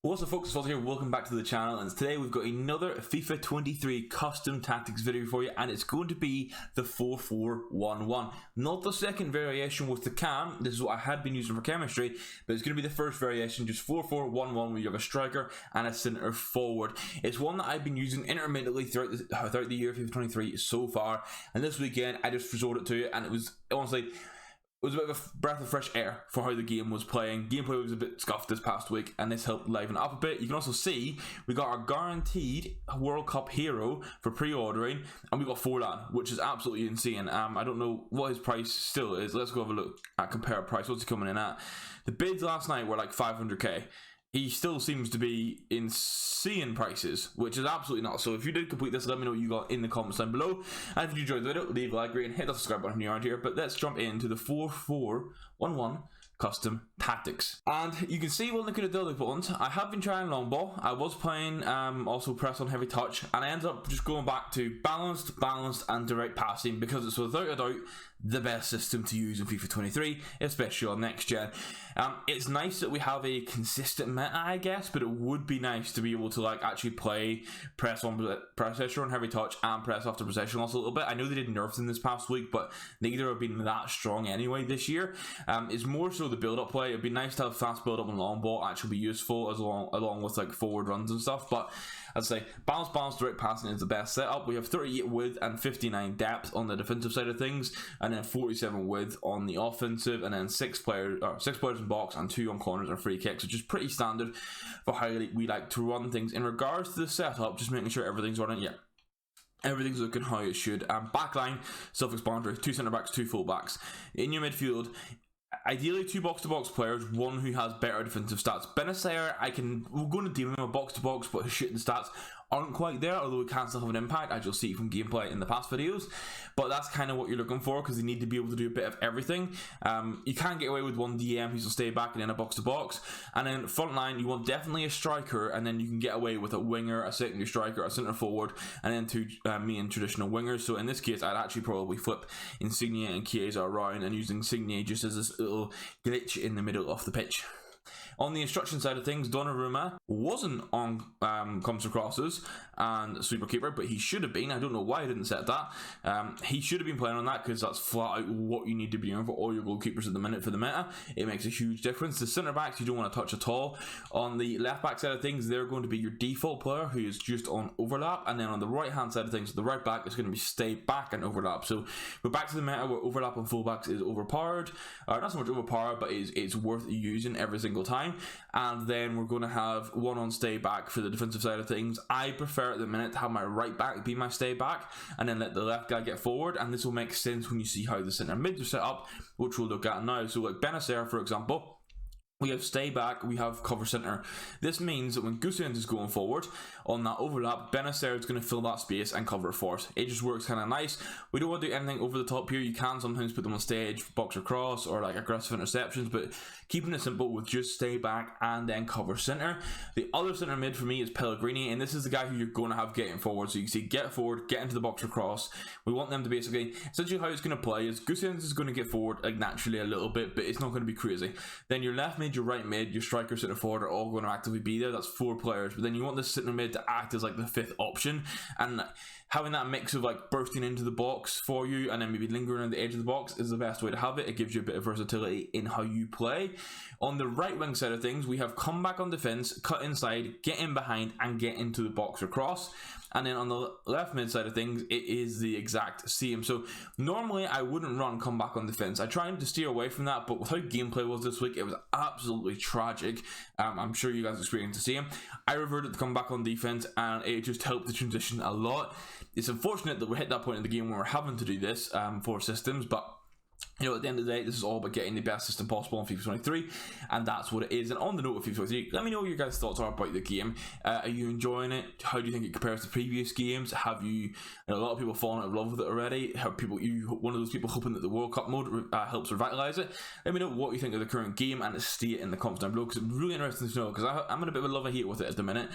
What's up folks, it's Foz here, welcome back to the channel, and today we've got another FIFA 23 custom tactics video for you, and it's going to be the 4-4-1-1. Not the second variation with the cam, this is what I had been using for chemistry, but it's going to be the first variation, just 4-4-1-1, where you have a striker and a centre forward. It's one that I've been using intermittently throughout the year of FIFA 23 so far, and this weekend I just resorted to it, and it was honestly... It was a bit of a breath of fresh air for how the game was playing. Gameplay was a bit scuffed this past week, and this helped liven it up a bit. You can also see we got our guaranteed World Cup hero for pre-ordering, and we got Forlan, which is absolutely insane. I don't know what his price still is. Let's go have a look at compare price. What's he coming in at? The bids last night were like 500k. He still seems to be insane prices, which is absolutely not. So if you did complete this, let me know what you got in the comments down below. And if you enjoyed the video, leave a like, rate, and hit that subscribe button if you're around here. But let's jump into the 4-4-1-1 custom tactics. And you can see when looking at the other buttons, I have been trying long ball. I was playing also press on heavy touch, and I ended up just going back to balanced, and direct passing, because it's without a doubt the best system to use in FIFA 23, especially on next gen. It's nice that we have a consistent meta, I guess, but it would be nice to be able to like actually play press pressure on heavy touch and press after possession loss a little bit. I know they did nerfs in this past week, but neither have been that strong anyway this year. It's more so the build-up play. It'd be nice to have fast build-up and long ball actually be useful along with like forward runs and stuff, but I'd say balanced direct passing is the best setup. We have 38 width and 59 depth on the defensive side of things, and then 47 width on the offensive, and then six players in box and 2 on corners and free kicks, which is pretty standard for how we like to run things. In regards to the setup, just making sure everything's running, yeah. Everything's looking how it should. Backline, self-explanatory, 2 centre backs, 2 full backs. In your midfield, ideally 2 box-to-box players, one who has better defensive stats. Benacer, we're going to deal with him a box-to-box, but his shooting stats aren't quite there, although he can still have an impact, as you'll see from gameplay in the past videos. But that's kind of what you're looking for, because you need to be able to do a bit of everything. You can't get away with one DM who's will stay back and then a box-to-box. And then front line, you want definitely a striker, and then you can get away with a winger, a secondary striker, a centre forward, and then 2 main traditional wingers. So in this case, I'd actually probably flip Insigne and Chiesa around, and using Insigne just as this little glitch in the middle of the pitch. On the instruction side of things, Donnarumma wasn't on comes to crosses and super keeper, but he should have been. I don't know why I didn't set that. He should have been playing on that, because that's flat out what you need to be doing for all your goalkeepers at the minute for the meta. It makes a huge difference. The centre backs you don't want to touch at all. On the left back side of things, they're going to be your default player who is just on overlap, and then on the right hand side of things, the right back is going to be stay back and overlap. So we're back to the meta where overlap on fullbacks is overpowered, not so much overpowered, but it's worth using every single time. And then we're going to have one on stay back for the defensive side of things. I prefer at the minute to have my right back be my stay back, and then let the left guy get forward, and this will make sense when you see how the centre mids are set up, which we'll look at now. So like Benacer, for example, we have stay back, we have cover centre. This means that when Gusens is going forward on that overlap, Benacer is going to fill that space and cover for us. It just works kind of nice. We don't want to do anything over the top here. You can sometimes put them on stage, box or cross, or like aggressive interceptions, but keeping it simple with just stay back and then cover centre. The other centre mid for me is Pellegrini, and this is the guy who you're going to have getting forward. So you can see get forward, get into the box or cross. We want them to basically, essentially how it's going to play is Gusens is going to get forward like naturally a little bit, but it's not going to be crazy. Then your left mid, your right mid, your striker, centre forward are all going to actively be there. That's 4 players, but then you want this centre mid to act as like the 5th option, and having that mix of like bursting into the box for you and then maybe lingering on the edge of the box is the best way to have it. It gives you a bit of versatility in how you play. On the right wing side of things, we have come back on defense, cut inside, get in behind, and get into the box or cross. And then on the left mid side of things, it is the exact same. So normally I wouldn't run come back on defense. I tried to steer away from that, but with how gameplay was this week, it was absolutely tragic. I'm sure you guys experienced the same. I reverted to come back on defense, and it just helped the transition a lot. It's unfortunate that we're at that point in the game where we're having to do this for systems, but you know, at the end of the day, this is all about getting the best system possible on FIFA 23, and that's what it is. And on the note of FIFA 23, let me know what your guys' thoughts are about the game. Are you enjoying it? How do you think it compares to previous games? Have you, a lot of people fallen in love with it already? Have you one of those people hoping that the World Cup mode helps revitalize it? Let me know what you think of the current game and its state in the comments down below, because it's really interesting to know, because I'm in a bit of a love-hate with it at the minute.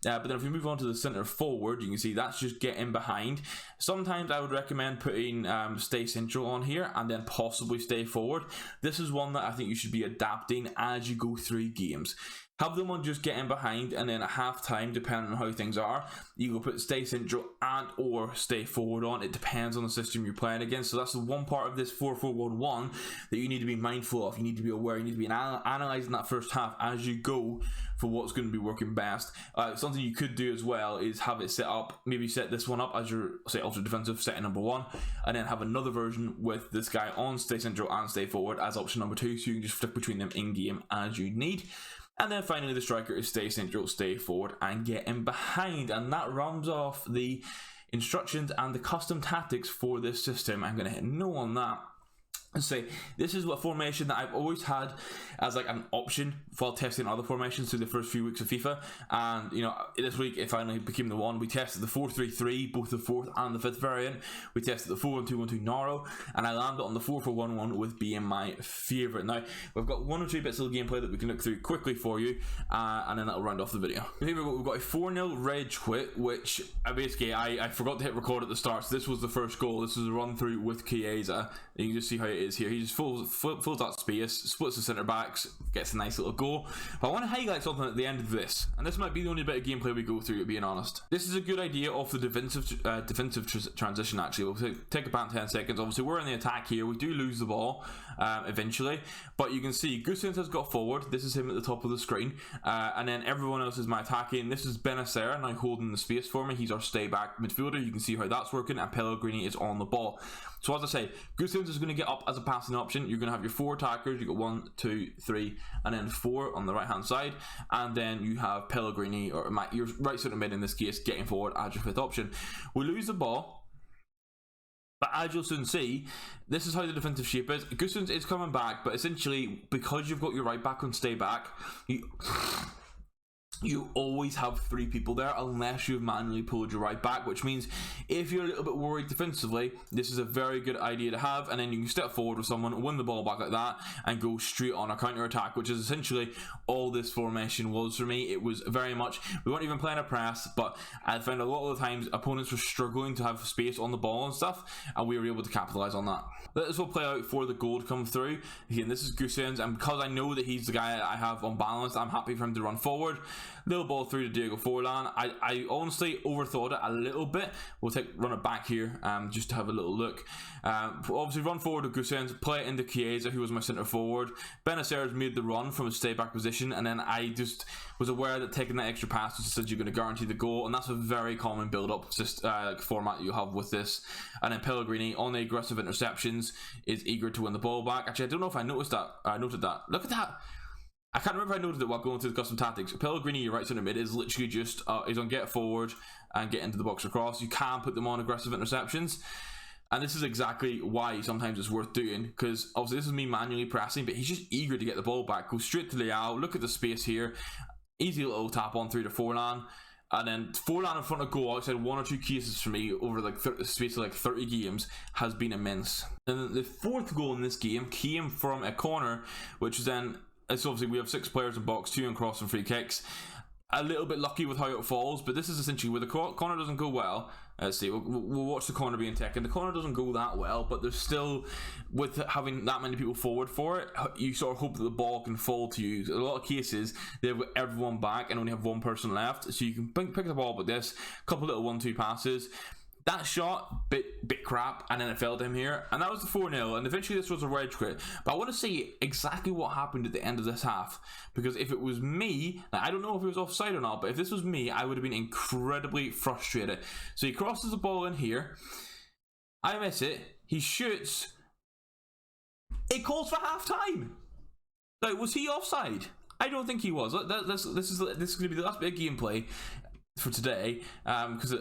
But then if we move on to the centre forward, you can see that's just getting behind. Sometimes I would recommend putting stay central on here and then possibly stay forward. This is one that I think you should be adapting as you go through games. have them on just getting behind, and then at half time, depending on how things are, you will put stay central and or stay forward on. It depends on the system you're playing against. So that's the one part of this 4-4-1-1 that you need to be mindful of. You need to be aware. You need to be analysing that first half as you go for what's going to be working best. Something you could do as well is have it set up, maybe set this one up as your, say, ultra defensive setting number 1, and then have another version with this guy on stay central and stay forward as option number 2, so you can just flip between them in game as you need. And then finally the striker is stay central, stay forward, and get in behind. And that rounds off the instructions and the custom tactics for this system. I'm going to hit no on that and say this is what formation that I've always had as like an option while testing other formations through the first few weeks of FIFA. And you know, this week it finally became the one. We tested the 4-3-3, both the 4th and the 5th variant. We tested the 4-1-2-1-2 narrow, and I landed on the 4-4-1-1 with being my favorite. Now we've got 1 or 2 bits of the gameplay that we can look through quickly for you, and then that'll round off the video. Here we've got a 4-0 reg quit, which I forgot to hit record at the start, so this was the first goal. This was a run through with Chiesa. You can just see how it is here. He just fills that space, splits the centre backs, gets a nice little goal. But I want to highlight something at the end of this, and this might be the only bit of gameplay we go through, to being honest. This is a good idea off the defensive transition. Actually, we'll take about 10 seconds. Obviously, we're in the attack here. We do lose the ball eventually, but you can see Gusens has got forward. This is him at the top of the screen, and then everyone else is my attacking. This is Benacer now holding the space for me. He's our stay back midfielder. You can see how that's working, and Pellegrini is on the ball. So as I say, Gusens is going to get up as a passing option. You're going to have your 4 attackers. You got 1, 2, 3, and then 4 on the right hand side, and then you have Pellegrini, or your right centre mid in this case, getting forward as your 5th option. We lose the ball, but as you'll soon see, this is how the defensive shape is. Gusens is coming back, but essentially because you've got your right back on stay back, you always have 3 people there unless you've manually pulled your right back, which means if you're a little bit worried defensively, this is a very good idea to have, and then you can step forward with someone, win the ball back like that, and go straight on a counter attack, which is essentially all this formation was for me. It was very much, we weren't even playing a press, but I found a lot of the times opponents were struggling to have space on the ball and stuff, and we were able to capitalize on that. This will play out for the goal to come through. Again, this is Gusens, and because I know that he's the guy I have unbalanced, I'm happy for him to run forward. Little ball through to Diego Forlan. I honestly overthought it a little bit. We'll run it back here just to have a little look. Obviously run forward to Gusens, play it into Chiesa, who was my centre forward. Benacer's made the run from a stay back position, and then I just was aware that taking that extra pass was said you're going to guarantee the goal, and that's a very common build up format you have with this. And then Pellegrini on the aggressive interceptions is eager to win the ball back. Actually, I don't know if I noticed that. I noted that. Look at that. I can't remember if I noted it while going through the custom tactics. Pellegrini, your right centre mid, is literally just he's on get forward and get into the box across. You can put them on aggressive interceptions, and this is exactly why sometimes it's worth doing, because obviously this is me manually pressing, but he's just eager to get the ball back. Go straight to Leao. Look at the space here. Easy little tap on through to Forlan. And then Forlan in front of goal, outside 1 or 2 cases for me over like the space of like 30 games, has been immense. And the 4th goal in this game came from a corner, which is then, it's obviously we have 6 players in box, 2 in cross and free kicks. A little bit lucky with how it falls, but this is essentially where the corner doesn't go well. Let's see, we'll watch the corner being taken. The corner doesn't go that well, but there's still, with having that many people forward for it, you sort of hope that the ball can fall to you. In a lot of cases, they've got everyone back and only have 1 person left, so you can pick the ball up with this, couple little 1-2 passes. That shot, bit crap, and then it fell to him here, and that was the 4-0, and eventually this was a red quit. But I want to see exactly what happened at the end of this half, because if it was me, now I don't know if it was offside or not, but if this was me, I would have been incredibly frustrated. So he crosses the ball in here, I miss it, he shoots, it calls for half time. Like, was he offside? I don't think he was. This is going to be the last bit of gameplay for today, because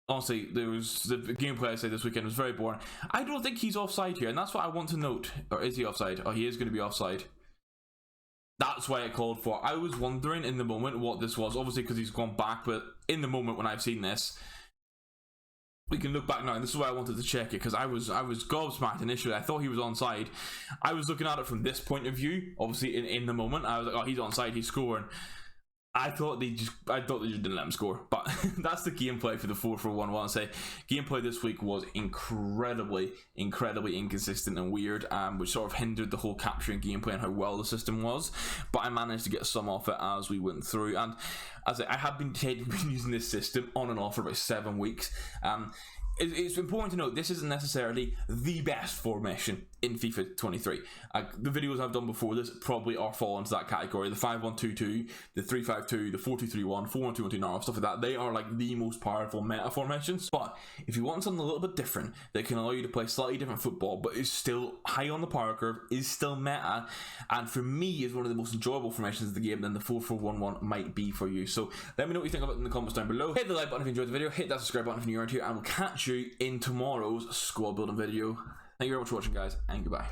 honestly, there was the gameplay I say this weekend was very boring. I don't think he's offside here, and that's what I want to note. Or is he offside? Oh, he is going to be offside. That's why it called for. I was wondering in the moment what this was, obviously because he's gone back, but in the moment when I've seen this, we can look back now, and this is why I wanted to check it, because I was gobsmacked initially. I thought he was onside. I was looking at it from this point of view, obviously in the moment. I was like, oh, he's onside, he's scoring. I thought they just didn't let him score, but that's the gameplay for the 4-4-1-1. Say gameplay this week was incredibly inconsistent and weird, which sort of hindered the whole capturing gameplay and how well the system was. But I managed to get some off it as we went through, and as I have been using this system on and off for about 7 weeks. It's important to note this isn't necessarily the best formation in FIFA 23. The videos I've done before this probably are fall into that category. The 5-1-2-2, the 3-5-2, the 4-2-3-1, 4-1-2-1-2 now, stuff like that. They are like the most powerful meta formations. But if you want something a little bit different that can allow you to play slightly different football, but is still high on the power curve, is still meta, and for me is one of the most enjoyable formations of the game, then the 4-4-1-1 might be for you. So let me know what you think of it in the comments down below. Hit the like button if you enjoyed the video. Hit that subscribe button if you're new around here, and we'll catch you in tomorrow's squad building video. Thank you very much for watching, guys, and goodbye.